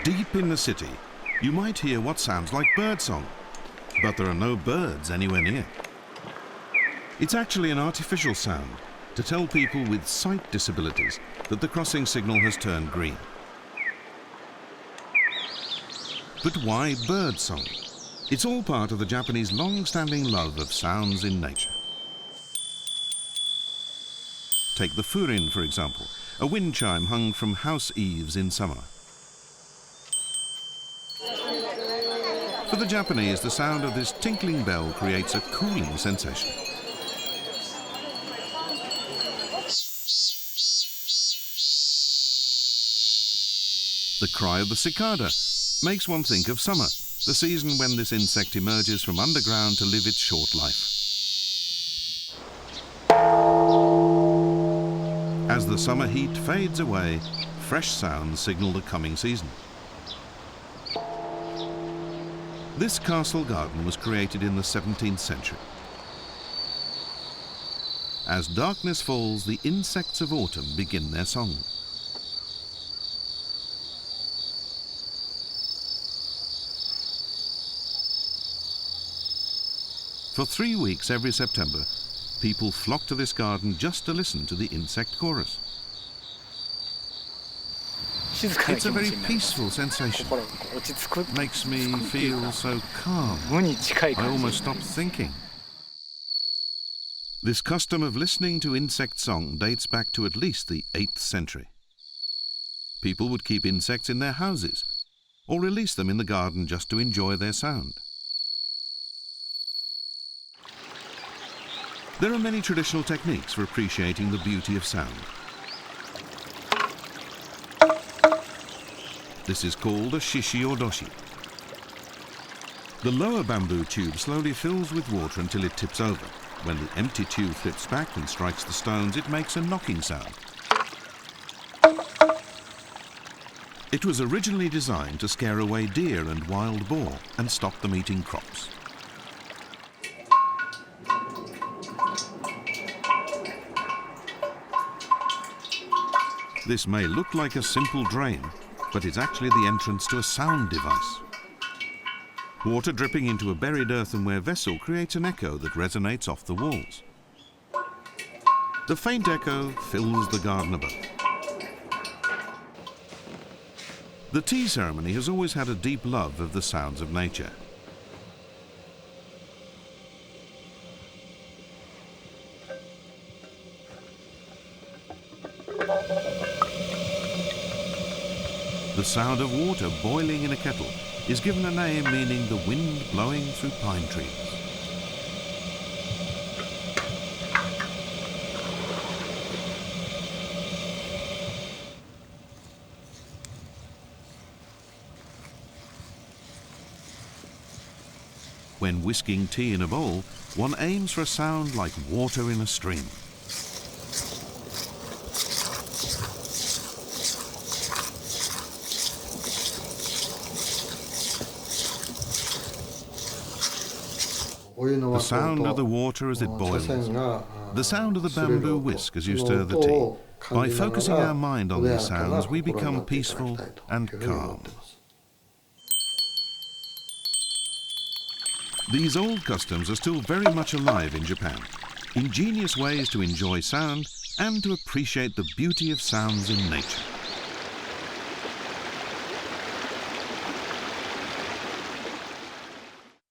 Deep in the city, you might hear what sounds like birdsong, but there are no birds anywhere near. It's actually an artificial sound to tell people with sight disabilities that the crossing signal has turned green. But why birdsong? It's all part of the Japanese long-standing love of sounds in nature. Take the furin, for example, a wind chime hung from house eaves in summer. For the Japanese, the sound of this tinkling bell creates a cooling sensation. The cry of the cicada makes one think of summer, the season when this insect emerges from underground to live its short life. As the summer heat fades away, fresh sounds signal the coming season. This castle garden was created in the 17th century. As darkness falls, the insects of autumn begin their song. For 3 weeks every September, people flock to this garden just to listen to the insect chorus. It's a very peaceful sensation. Makes me feel so calm. I almost stop thinking. This custom of listening to insect song dates back to at least the 8th century. People would keep insects in their houses or release them in the garden just to enjoy their sound. There are many traditional techniques for appreciating the beauty of sound. This is called a shishi or doshi. The lower bamboo tube slowly fills with water until it tips over. When the empty tube flips back and strikes the stones, it makes a knocking sound. It was originally designed to scare away deer and wild boar and stop them eating crops. This may look like a simple drain, but it's actually the entrance to a sound device. Water dripping into a buried earthenware vessel creates an echo that resonates off the walls. The faint echo fills the garden above. The tea ceremony has always had a deep love of the sounds of nature. The sound of water boiling in a kettle is given a name meaning the wind blowing through pine trees. When whisking tea in a bowl, one aims for a sound like water in a stream. The sound of the water as it boils, the sound of the bamboo whisk as you stir the tea. By focusing our mind on these sounds, we become peaceful and calm. These old customs are still very much alive in Japan. Ingenious ways to enjoy sound and to appreciate the beauty of sounds in nature.